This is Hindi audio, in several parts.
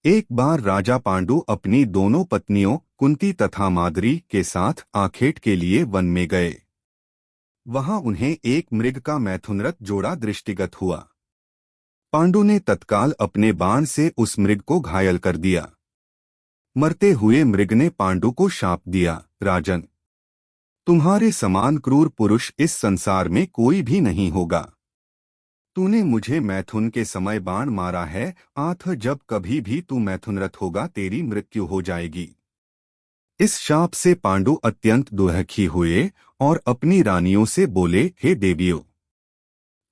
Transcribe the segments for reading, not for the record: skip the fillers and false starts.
एक बार राजा पांडु अपनी दोनों पत्नियों कुंती तथा माद्री के साथ आखेट के लिए वन में गए। वहां उन्हें एक मृग का मैथुनरत जोड़ा दृष्टिगत हुआ। पांडु ने तत्काल अपने बाण से उस मृग को घायल कर दिया। मरते हुए मृग ने पांडु को शाप दिया, राजन, तुम्हारे समान क्रूर पुरुष इस संसार में कोई भी नहीं होगा। तूने मुझे मैथुन के समय बाण मारा है, आथ जब कभी भी तू मैथुनरत होगा तेरी मृत्यु हो जाएगी। इस शाप से पांडु अत्यंत दुखी हुए और अपनी रानियों से बोले, हे देवियों,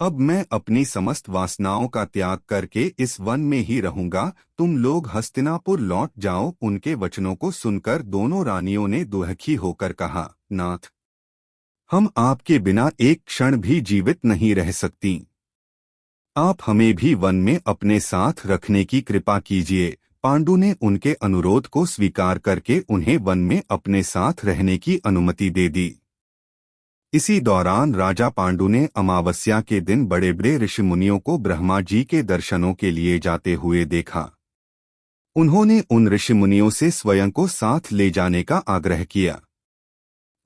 अब मैं अपनी समस्त वासनाओं का त्याग करके इस वन में ही रहूंगा। तुम लोग हस्तिनापुर लौट जाओ। उनके वचनों को सुनकर दोनों रानियों ने दुखी होकर कहा, नाथ, हम आपके बिना एक क्षण भी जीवित नहीं रह सकती। आप हमें भी वन में अपने साथ रखने की कृपा कीजिए। पांडु ने उनके अनुरोध को स्वीकार करके उन्हें वन में अपने साथ रहने की अनुमति दे दी। इसी दौरान राजा पांडु ने अमावस्या के दिन बड़े बड़े ऋषिमुनियों को ब्रह्मा जी के दर्शनों के लिए जाते हुए देखा। उन्होंने उन ऋषिमुनियों से स्वयं को साथ ले जाने का आग्रह किया।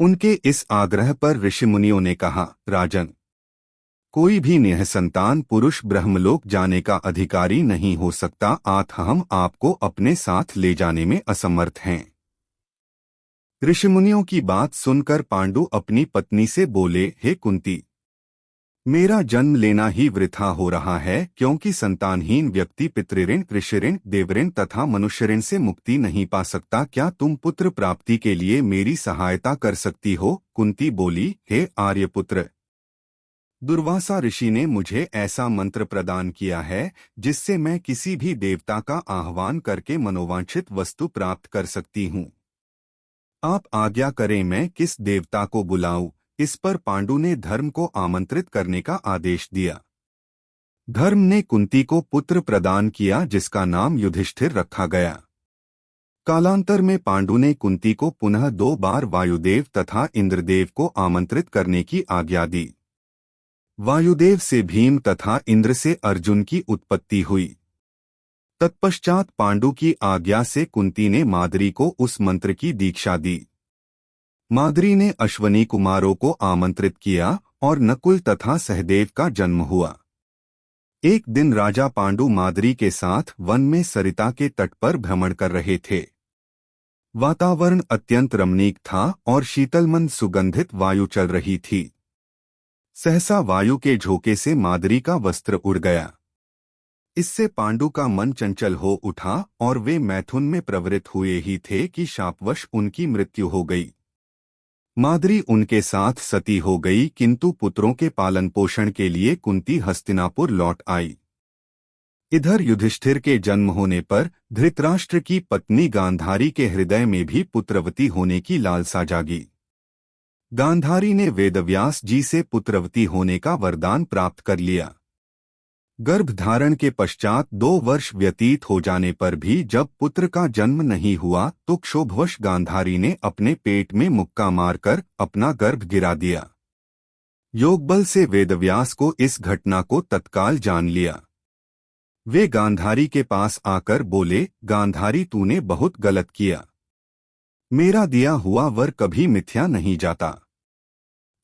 उनके इस आग्रह पर ऋषिमुनियों ने कहा, राजन, कोई भी निःसंतान पुरुष ब्रह्मलोक जाने का अधिकारी नहीं हो सकता, आथ हम आपको अपने साथ ले जाने में असमर्थ हैं। ऋषिमुनियों की बात सुनकर पांडु अपनी पत्नी से बोले, हे कुंती, मेरा जन्म लेना ही वृथा हो रहा है, क्योंकि संतानहीन व्यक्ति पितृऋण, ऋषिऋण, देवऋण तथा मनुष्यऋण से मुक्ति नहीं पा सकता। क्या तुम पुत्र प्राप्ति के लिए मेरी सहायता कर सकती हो? कुंती बोली, हे आर्यपुत्र, दुर्वासा ऋषि ने मुझे ऐसा मंत्र प्रदान किया है जिससे मैं किसी भी देवता का आह्वान करके मनोवांछित वस्तु प्राप्त कर सकती हूँ। आप आज्ञा करें मैं किस देवता को बुलाऊं? इस पर पांडु ने धर्म को आमंत्रित करने का आदेश दिया। धर्म ने कुंती को पुत्र प्रदान किया जिसका नाम युधिष्ठिर रखा गया। कालांतर में पांडु ने कुंती को पुनः 2 बार वायुदेव तथा इंद्रदेव को आमंत्रित करने की आज्ञा दी। वायुदेव से भीम तथा इंद्र से अर्जुन की उत्पत्ति हुई। तत्पश्चात पांडु की आज्ञा से कुंती ने माद्री को उस मंत्र की दीक्षा दी। माद्री ने अश्वनी कुमारों को आमंत्रित किया और नकुल तथा सहदेव का जन्म हुआ। एक दिन राजा पांडु माद्री के साथ वन में सरिता के तट पर भ्रमण कर रहे थे। वातावरण अत्यंत रमणीक था और शीतलमंद सुगंधित वायु चल रही थी। सहसा वायु के झोंके से माद्री का वस्त्र उड़ गया। इससे पांडु का मन चंचल हो उठा और वे मैथुन में प्रवृत्त हुए ही थे कि शापवश उनकी मृत्यु हो गई। माद्री उनके साथ सती हो गई, किंतु पुत्रों के पालन पोषण के लिए कुंती हस्तिनापुर लौट आई। इधर युधिष्ठिर के जन्म होने पर धृतराष्ट्र की पत्नी गांधारी के हृदय में भी पुत्रवती होने की लालसा जागी। गांधारी ने वेदव्यास जी से पुत्रवती होने का वरदान प्राप्त कर लिया। गर्भ धारण के पश्चात 2 वर्ष व्यतीत हो जाने पर भी जब पुत्र का जन्म नहीं हुआ तो क्षोभवश गांधारी ने अपने पेट में मुक्का मारकर अपना गर्भ गिरा दिया। योगबल से वेदव्यास को इस घटना को तत्काल जान लिया। वे गांधारी के पास आकर बोले, गांधारी, तूने बहुत गलत किया। मेरा दिया हुआ वर कभी मिथ्या नहीं जाता।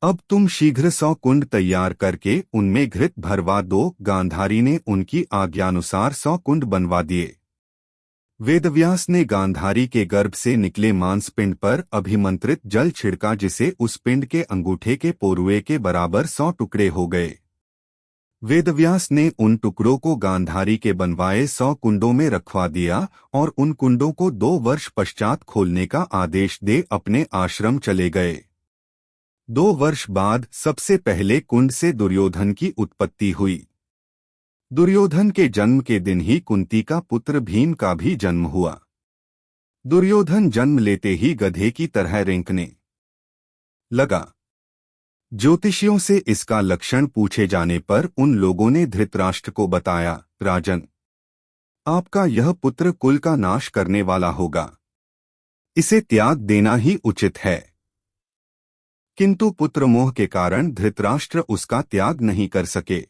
अब तुम शीघ्र 100 कुंड तैयार करके उनमें घृत भरवा दो। गांधारी ने उनकी आज्ञानुसार 100 कुंड बनवा दिए। वेदव्यास ने गांधारी के गर्भ से निकले मांसपिंड पर अभिमंत्रित जल छिड़का, जिसे उस पिंड के अंगूठे के पोरुए के बराबर 100 टुकड़े हो गए। वेदव्यास ने उन टुकड़ों को गांधारी के बनवाए 100 कुंडों में रखवा दिया और उन कुंडों को 2 वर्ष पश्चात खोलने का आदेश दे अपने आश्रम चले गए। 2 वर्ष बाद सबसे पहले कुंड से दुर्योधन की उत्पत्ति हुई। दुर्योधन के जन्म के दिन ही कुंती का पुत्र भीम का भी जन्म हुआ। दुर्योधन जन्म लेते ही गधे की तरह रेंकने लगा। ज्योतिषियों से इसका लक्षण पूछे जाने पर उन लोगों ने धृतराष्ट्र को बताया, राजन, आपका यह पुत्र कुल का नाश करने वाला होगा। इसे त्याग देना ही उचित है। किंतु पुत्र मोह के कारण धृतराष्ट्र उसका त्याग नहीं कर सके।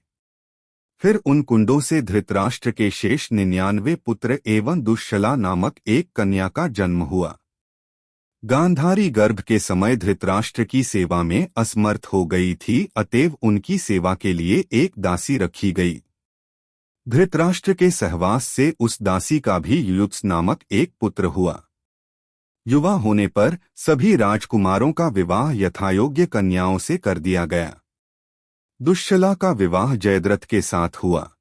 फिर उन कुंडों से धृतराष्ट्र के शेष 99 पुत्र एवं दुश्शला नामक एक कन्या का जन्म हुआ। गांधारी गर्भ के समय धृतराष्ट्र की सेवा में असमर्थ हो गई थी, अतएव उनकी सेवा के लिए एक दासी रखी गई। धृतराष्ट्र के सहवास से उस दासी का भी युयुत्स नामक एक पुत्र हुआ। युवा होने पर सभी राजकुमारों का विवाह यथायोग्य कन्याओं से कर दिया गया। दुश्शला का विवाह जयद्रथ के साथ हुआ।